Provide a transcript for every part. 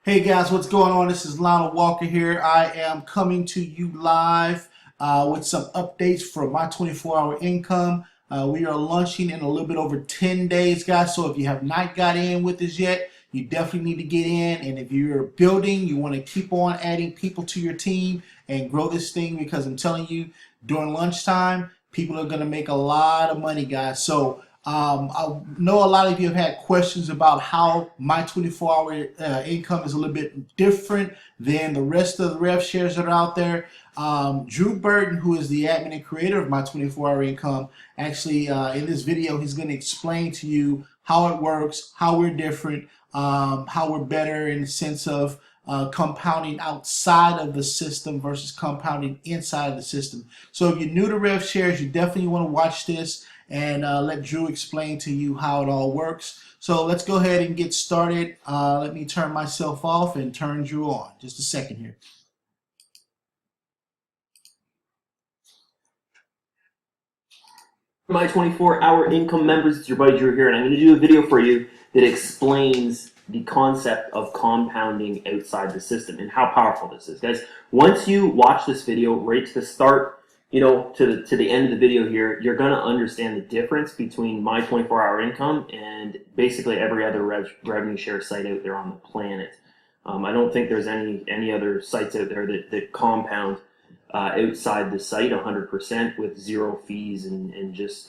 Hey guys, what's going on? This is Lionel Walker here. I am coming to you live with some updates for my 24-hour income. We are launching in a little bit over 10 days, guys. So if you have not got in with us yet, you definitely need to get in. And if you're building, you want to keep on adding people to your team and grow this thing, because I'm telling you, during lunchtime, people are going to make a lot of money, guys. So I know a lot of you have had questions about how my 24-hour income is a little bit different than the rest of the Revshares that are out there. Drew Burton, who is the admin and creator of my 24-hour income, actually in this video, he's going to explain to you how it works, how we're different, how we're better in the sense of compounding outside of the system versus compounding inside of the system. So if you're new to Revshares, you definitely want to watch this and let Drew explain to you how it all works. So let's go ahead and get started. Let me turn myself off and turn Drew on. Just a second here. My 24-hour income members, it's your buddy Drew here, and I'm going to do a video for you that explains the concept of compounding outside the system and how powerful this is. Guys, once you watch this video right to the start, to the end of the video here, you're going to understand the difference between my 24-hour income and basically every other revenue share site out there on the planet. I don't think there's any other sites out there that compound outside the site 100% with zero fees and just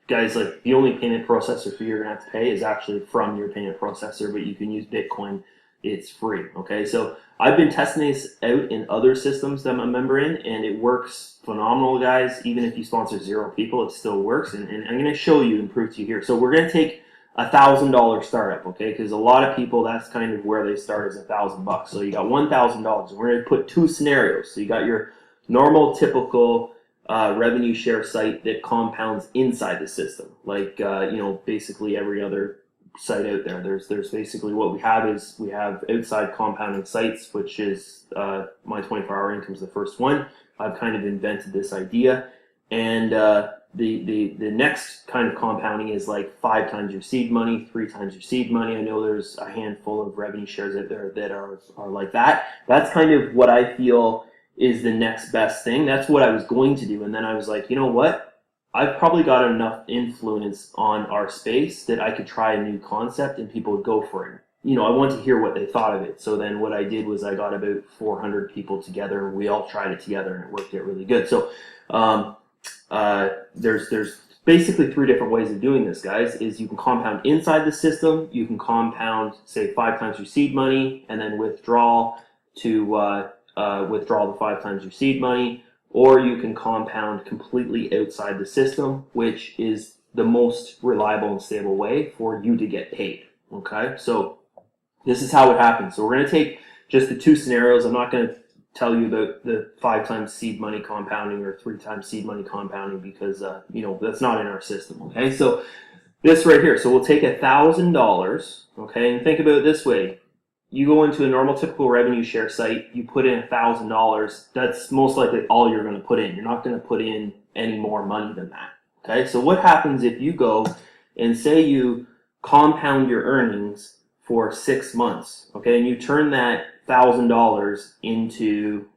guys, like, the only payment processor fee you're gonna have to pay is actually from your payment processor, but you can use Bitcoin. It's free. Okay, so I've been testing this out in other systems that I'm a member in, and it works phenomenal, guys. Even if you sponsor 0 people, it still works, and I'm going to show you and prove to you here. So we're going to take $1,000 startup, okay? Because a lot of people, that's kind of where they start, is $1,000. So you got $1,000, and we're going to put 2 scenarios. So you got your normal, typical revenue share site that compounds inside the system, like basically every other site out there. There's basically what we have is we have outside compounding sites, which is my 24-hour income is the first one. I've kind of invented this idea, and the next kind of compounding is like 5 times your seed money, 3 times your seed money. I know there's a handful of revenue shares out there that are like that. That's kind of what I feel is the next best thing. That's what I was going to do, and then I was like, you know what? I've probably got enough influence on our space that I could try a new concept and people would go for it. I want to hear what they thought of it. So then what I did was I got about 400 people together. We all tried it together and it worked out really good. So there's basically 3 different ways of doing this, guys. Is you can compound inside the system. You can compound, say, 5 times your seed money and then withdraw the 5 times your seed money. Or you can compound completely outside the system, which is the most reliable and stable way for you to get paid. Okay, so this is how it happens. So we're going to take just the 2 scenarios. I'm not going to tell you the 5 times seed money compounding or 3 times seed money compounding, because that's not in our system. Okay, so this right here. So we'll take $1,000. Okay, and think about it this way. You go into a normal, typical revenue share site, you put in $1,000, that's most likely all you're going to put in. You're not going to put in any more money than that. Okay, so what happens if you go and say you compound your earnings for 6 months, okay, and you turn that $1,000 into,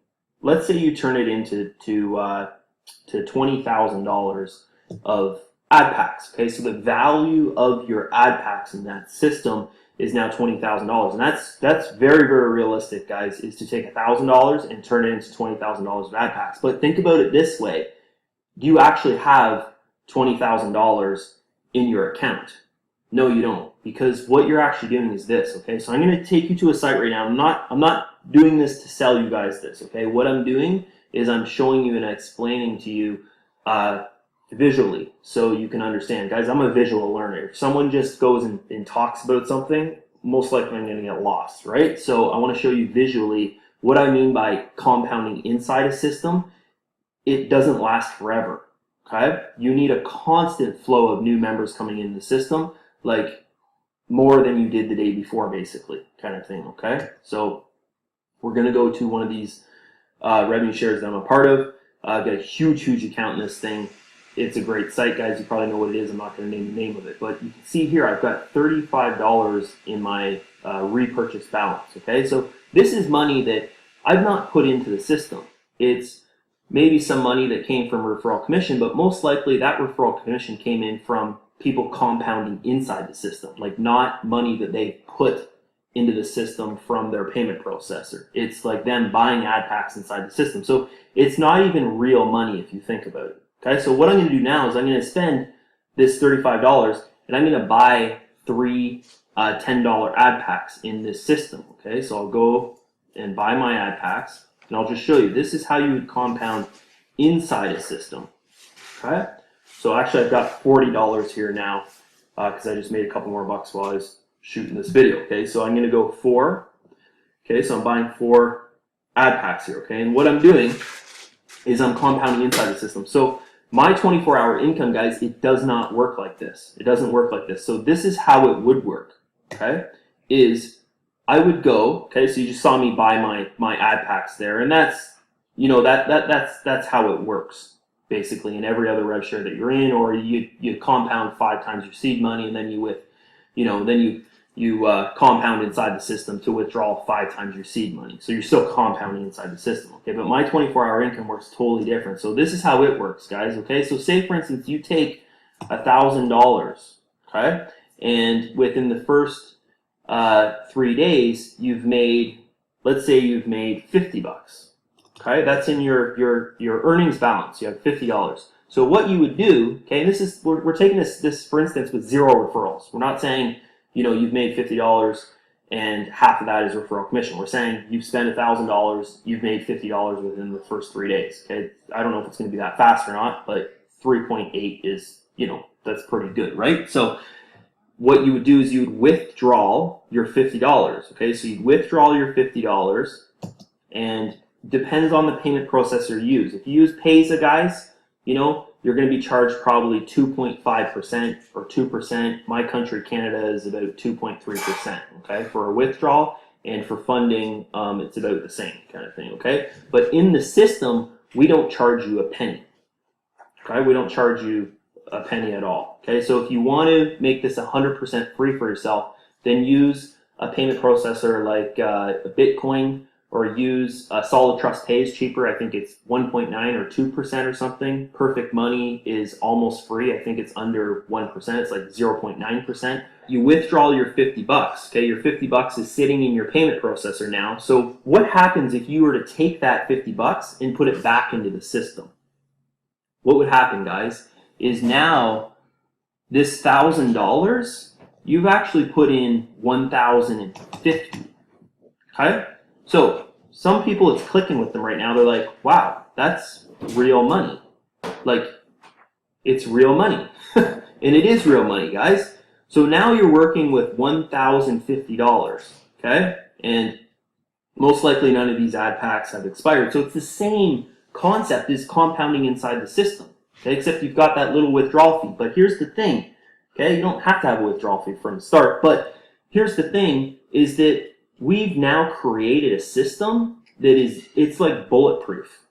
let's say you turn it into $20,000 of ad packs, okay, so the value of your ad packs in that system is now $20,000, and that's very, very realistic, guys, is to take $1,000 and turn it into $20,000 of ad packs. But think about it this way: do you actually have $20,000 in your account? No, you don't, because what you're actually doing is this. Okay, so I'm going to take you to a site right now. I'm not doing this to sell you guys this. Okay, what I'm doing is I'm showing you and explaining to you visually, so you can understand. Guys, I'm a visual learner. If someone just goes and talks about something, most likely I'm going to get lost, right? So I want to show you visually what I mean by compounding inside a system. It doesn't last forever, okay? You need a constant flow of new members coming in the system, like more than you did the day before, basically, kind of thing, okay? So we're going to go to one of these revenue shares that I'm a part of. I've got a huge account in this thing. It's a great site, guys. You probably know what it is. I'm not going to name the name of it, but you can see here I've got $35 in my repurchase balance. Okay, so this is money that I've not put into the system. It's maybe some money that came from referral commission, but most likely that referral commission came in from people compounding inside the system, like not money that they put into the system from their payment processor. It's like them buying ad packs inside the system. So it's not even real money if you think about it. Okay, so what I'm going to do now is I'm going to spend this $35 and I'm going to buy 3 $10 ad packs in this system. Okay, so I'll go and buy my ad packs and I'll just show you. This is how you would compound inside a system. Okay, so actually I've got $40 here now because I just made a couple more bucks while I was shooting this video. Okay, so I'm going to go 4. Okay, so I'm buying 4 ad packs here. Okay, and what I'm doing is I'm compounding inside the system. So my 24-hour income, guys, it does not work like this. It doesn't work like this. So this is how it would work. Okay, is I would go. Okay, so you just saw me buy my ad packs there, and that's that's how it works basically in every other rev share that you're in, or you compound 5 times your seed money, and then you compound inside the system to withdraw 5 times your seed money. So you're still compounding inside the system. Okay, but my 24-hour income works totally different. So this is how it works, guys. Okay, so say for instance you take $1,000. Okay, and within the first 3 days you've made, let's say you've made 50 bucks. Okay, that's in your earnings balance. You have $50. So what you would do, okay, and this is we're taking this for instance with 0 referrals. We're not saying you've made $50 and half of that is referral commission. We're saying you've spent $1,000, you've made $50 within the first 3 days. Okay, I don't know if it's going to be that fast or not, but 3.8 is that's pretty good, right? So what you would do is you would withdraw your $50. Okay, so you'd withdraw your $50, and depends on the payment processor you use. If you use Payza, guys, you're going to be charged probably 2.5% or 2%. My country, Canada, is about 2.3%. Okay, for a withdrawal, and for funding, it's about the same kind of thing. Okay, but in the system, we don't charge you a penny. Okay, we don't charge you a penny at all. Okay, so if you want to make this 100% free for yourself, then use a payment processor like Bitcoin, or use Solid Trust Pay is cheaper. I think it's 1.9 or 2% or something. Perfect Money is almost free. I think it's under 1%. It's like 0.9%. You withdraw your 50 bucks. Okay, your 50 bucks is sitting in your payment processor now. So what happens if you were to take that 50 bucks and put it back into the system? What would happen, guys, is now this $1,000, you've actually put in 1,050. Okay? So some people, it's clicking with them right now. They're like, wow, that's real money. Like, it's real money. And it is real money, guys. So now you're working with $1,050, okay? And most likely none of these ad packs have expired. So it's the same concept as compounding inside the system, okay? Except you've got that little withdrawal fee. But here's the thing, okay? You don't have to have a withdrawal fee from the start. But here's the thing, is that we've now created a system that it's like bulletproof,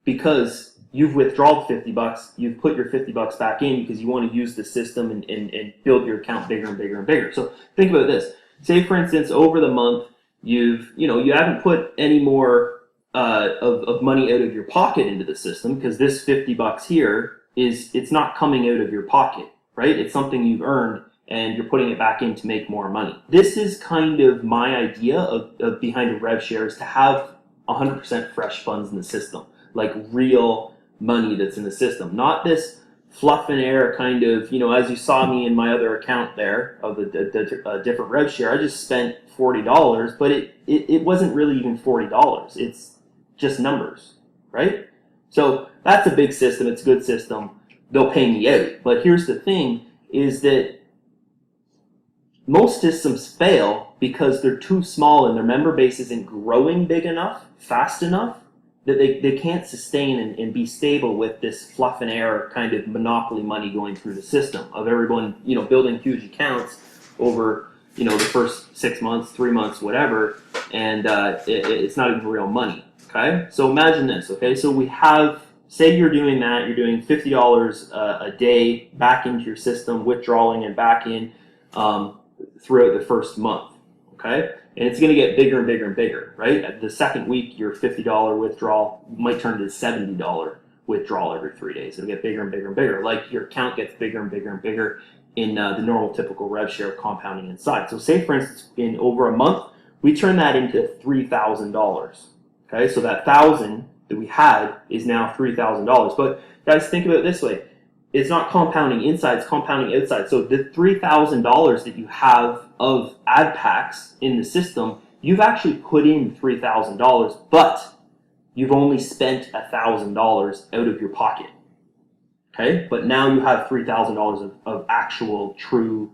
because you've withdrawn 50 bucks, you've put your 50 bucks back in because you want to use the system and build your account bigger and bigger and bigger. So think about this. Say for instance, over the month, you haven't put any more of money out of your pocket into the system, because this 50 bucks here it's not coming out of your pocket, right? It's something you've earned, and you're putting it back in to make more money. This is kind of my idea of behind a Revshares, to have 100% fresh funds in the system, like real money that's in the system, not this fluff and air kind of, as you saw me in my other account there of a different Revshare. I just spent $40, but it wasn't really even $40. It's just numbers, right? So that's a big system. It's a good system. They'll pay me out. But here's the thing, is that most systems fail because they're too small and their member base isn't growing big enough, fast enough, that they can't sustain and be stable with this fluff and air kind of monopoly money going through the system of everyone, building huge accounts over, the first 6 months, 3 months, whatever, and it's not even real money, okay? So imagine this, okay? So we have, say you're doing that, you're doing $50 a day back into your system, withdrawing and back in, throughout the first month, okay? And it's gonna get bigger and bigger and bigger, right? At the second week, your $50 withdrawal might turn to $70 withdrawal every 3 days. It'll get bigger and bigger and bigger. Like your account gets bigger and bigger and bigger in the normal typical rev share compounding inside. So say for instance, in over a month, we turn that into $3,000. Okay, so that 1,000 that we had is now $3,000. But guys, think about it this way. It's not compounding inside, it's compounding outside. So the $3,000 that you have of ad packs in the system, you've actually put in $3,000, but you've only spent $1,000 out of your pocket. Okay, but now you have $3,000 of actual true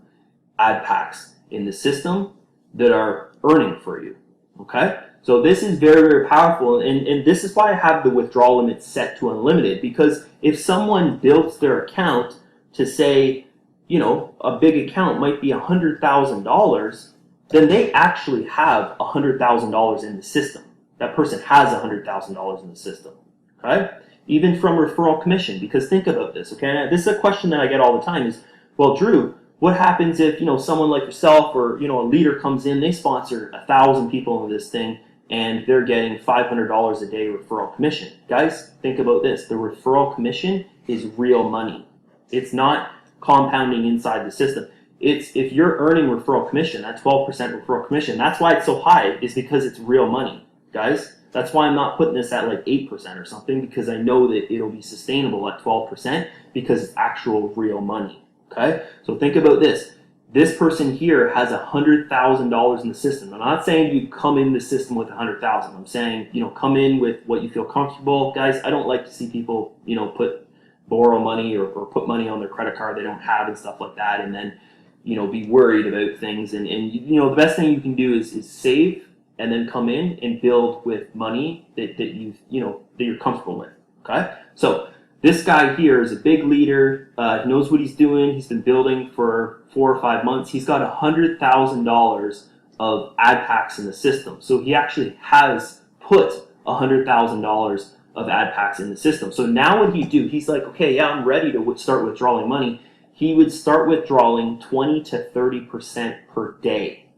ad packs in the system that are earning for you. Okay, so this is very, very powerful, and this is why I have the withdrawal limit set to unlimited, because if someone builds their account to say, you know, a big account might be $100,000, then they actually have $100,000 in the system. That person has $100,000 in the system. Okay, even from referral commission, because think about this. Okay, and this is a question that I get all the time: is, well, Drew, what happens if, you know, someone like yourself or, you know, a leader comes in, they sponsor 1,000 people into this thing, and they're getting $500 a day referral commission? Guys, think about this. The referral commission is real money. It's not compounding inside the system. It's, if you're earning referral commission, that 12% referral commission, that's why it's so high, is because it's real money, guys. That's why I'm not putting this at like 8% or something, because I know that it'll be sustainable at 12% because it's actual real money. Okay, so think about this. This person here has $100,000 in the system. I'm not saying you come in the system with $100,000. I'm saying, you know, come in with what you feel comfortable. Guys, I don't like to see people, you know, borrow money or put money on their credit card they don't have and stuff like that, and then, you know, be worried about things. And you know, the best thing you can do is save and then come in and build with money that you're comfortable with. Okay, so this guy here is a big leader. He knows what he's doing. He's been building for 4 or 5 months. He's got $100,000 of ad packs in the system. So he actually has put $100,000 of ad packs in the system. So now what he's like, okay, yeah, I'm ready to start withdrawing money. He would start withdrawing 20 to 30% per day,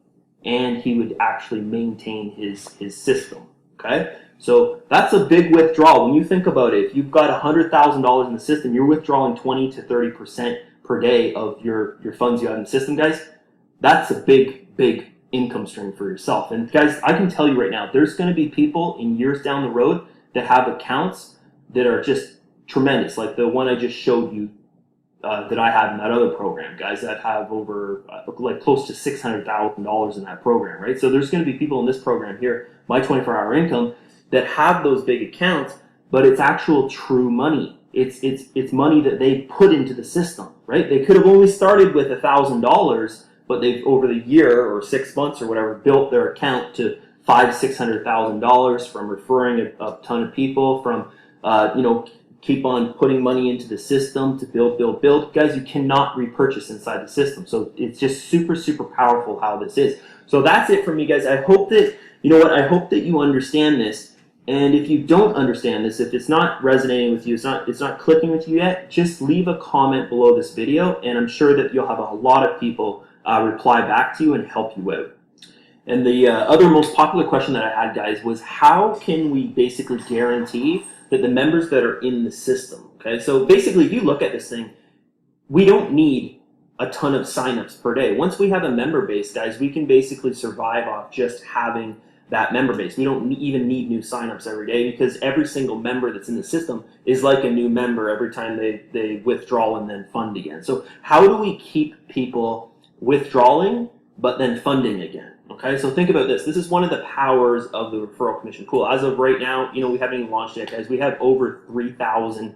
and he would actually maintain his system. Okay, so that's a big withdrawal. When you think about it, if you've got $100,000 in the system, you're withdrawing 20 to 30% per day of your funds you have in the system, guys. That's a big income stream for yourself. And guys, I can tell you right now, there's going to be people in years down the road that have accounts that are just tremendous, like the one I just showed you that I have in that other program, guys, that have over like close to $600,000 in that program, right? So there's going to be people in this program here, my 24-hour income, that have those big accounts, but it's actual true money. It's money that they put into the system, right? They could have only started with $1,000, but they've, over the year or 6 months or whatever, built their account to $500,000-$600,000 from referring a ton of people, from keep on putting money into the system to build. Guys, you cannot repurchase inside the system. So it's just super, super powerful how this is. So that's it for me, guys. I hope that, I hope that you understand this. And if you don't understand this, if it's not resonating with you, it's not clicking with you yet, just leave a comment below this video, and I'm sure that you'll have a lot of people reply back to you and help you out. And the other most popular question that I had, guys, was how can we basically guarantee that the members that are in the system, okay? So basically, if you look at this thing, we don't need a ton of signups per day. Once we have a member base, guys, we can basically survive off just having that member base. We don't even need new signups every day, because every single member that's in the system is like a new member every time they withdraw and then fund again. So how do we keep people withdrawing but then funding again? Okay, so think about this. This is one of the powers of the referral commission pool. As of right now, we haven't even launched yet, guys. We have over 3,000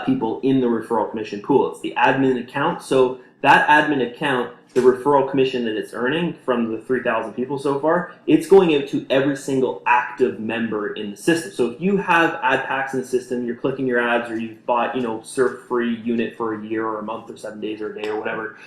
people in the referral commission pool. It's the admin account. So that admin account, the referral commission that it's earning from the 3,000 people so far, it's going out to every single active member in the system. So if you have ad packs in the system, you're clicking your ads, or you've bought, surf-free unit for a year or a month or 7 days or a day or whatever,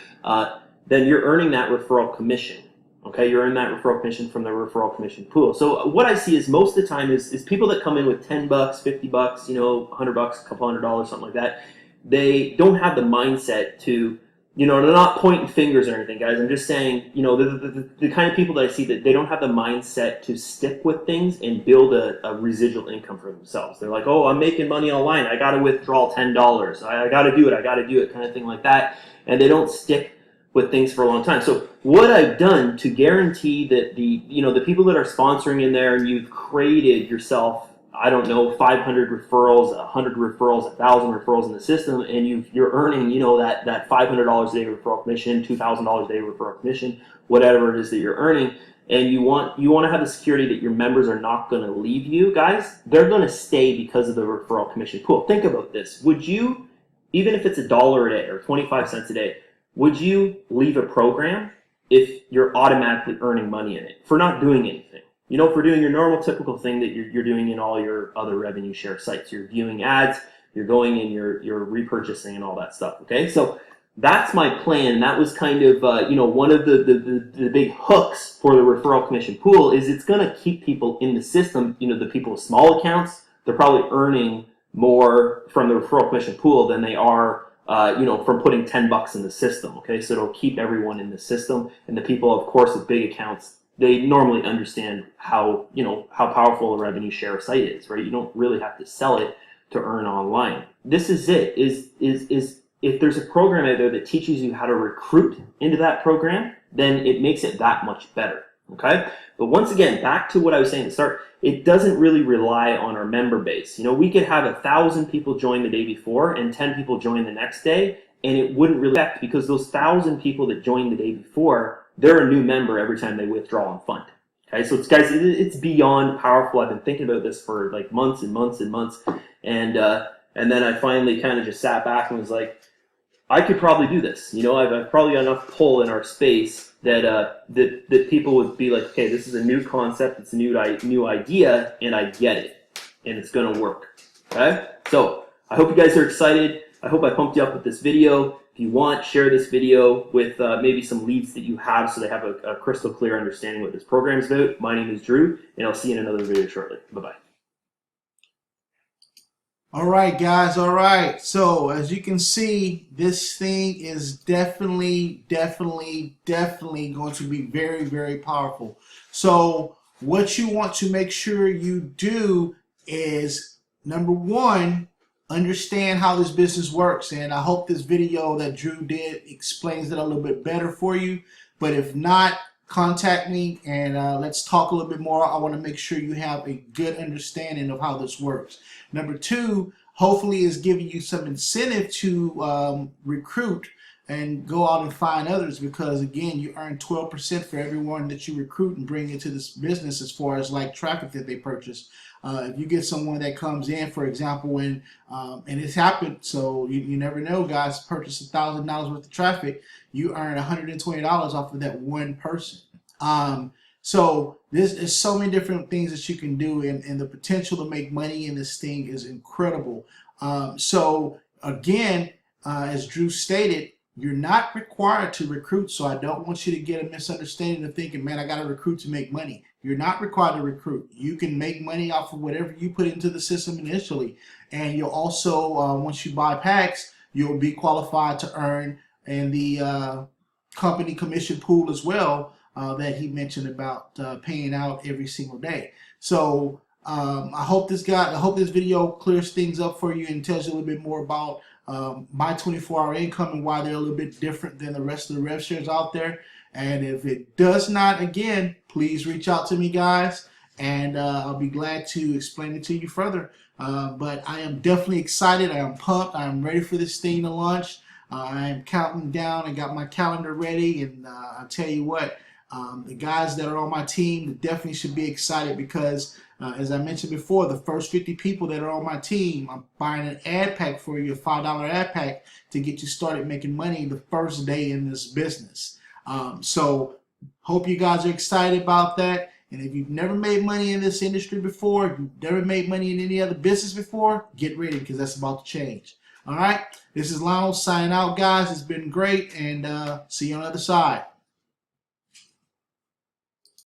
then you're earning that referral commission. Okay, you're earning that referral commission from the referral commission pool. So what I see is most of the time is people that come in with $10, $50, $100, a couple $100, something like that. They don't have the mindset to you know, they're not pointing fingers or anything, guys. I'm just saying, you know, the kind of people that I see that they don't have the mindset to stick with things and build a residual income for themselves. They're like, oh, I'm making money online. I got to withdraw $10. I got to do it. I got to do it, kind of thing like that. And they don't stick with things for a long time. So what I've done to guarantee that the people that are sponsoring in there, and you've created yourself, I don't know, 500 referrals, 100 referrals, 1,000 referrals in the system, and you're earning, you know, that $500 a day referral commission, $2,000 a day referral commission, whatever it is that you're earning, and you want to have the security that your members are not going to leave you, guys. They're going to stay because of the referral commission pool. Think about this. Would you, even if it's $1 a day or 25 cents a day, would you leave a program if you're automatically earning money in it for not doing anything? You know, for doing your normal typical thing that you're doing in all your other revenue share sites. You're viewing ads, you're going and you're repurchasing and all that stuff, okay? So that's my plan. That was kind of, one of the big hooks for the referral commission pool is it's going to keep people in the system. You know, the people with small accounts, they're probably earning more from the referral commission pool than they are from putting $10 in the system, okay? So it'll keep everyone in the system. And the people, of course, with big accounts, they normally understand how powerful a revenue share site is, right? You don't really have to sell it to earn online. This is it, is if there's a program out there that teaches you how to recruit into that program, then it makes it that much better, okay? But once again, back to what I was saying at the start, it doesn't really rely on our member base. You know, we could have 1,000 people join the day before and 10 people join the next day, and it wouldn't really affect because those 1,000 people that joined the day before, they're a new member every time they withdraw and fund. Okay, so it's beyond powerful. I've been thinking about this for like months and months and months, and then I finally kind of just sat back and was like, I could probably do this. You know, I've probably got enough pull in our space that people would be like, okay, this is a new concept, it's a new idea, and I get it, and it's gonna work. Okay, so I hope you guys are excited. I hope I pumped you up with this video. If you want, share this video with maybe some leads that you have so they have a crystal clear understanding what this program is about. My name is Drew, and I'll see you in another video shortly. Bye-bye. All right, guys. All right. So as you can see, this thing is definitely going to be very, very powerful. So what you want to make sure you do is, number one, understand how this business works. And I hope this video that Drew did explains it a little bit better for you. But if not, contact me and let's talk a little bit more. I want to make sure you have a good understanding of how this works. Number two, hopefully is giving you some incentive to recruit and go out and find others, because again, you earn 12% for everyone that you recruit and bring into this business as far as like traffic that they purchase. If you get someone that comes in, for example, and it's happened, so you never know, guys, purchase $1,000 worth of traffic, you earn $120 off of that one person. So there's so many different things that you can do, and the potential to make money in this thing is incredible. So again, as Drew stated, you're not required to recruit, so I don't want you to get a misunderstanding of thinking, man, I got to recruit to make money. You're not required to recruit. You can make money off of whatever you put into the system initially. And you'll also, once you buy packs, you'll be qualified to earn in the company commission pool as well that he mentioned about paying out every single day. So I hope this video clears things up for you and tells you a little bit more about my 24-hour income and why they're a little bit different than the rest of the Revshares out there. And if it does not, again, please reach out to me, guys, and I'll be glad to explain it to you further. But I am definitely excited. I am pumped. I am ready for this thing to launch. I am counting down. I got my calendar ready, and I'll tell you what, the guys that are on my team definitely should be excited because, as I mentioned before, the first 50 people that are on my team, I'm buying an ad pack for you, a $5 ad pack to get you started making money the first day in this business. So hope you guys are excited about that. And if you've never made money in this industry before, if you've never made money in any other business before, get ready because that's about to change. All right, this is Lionel signing out, guys. It's been great, and see you on the other side.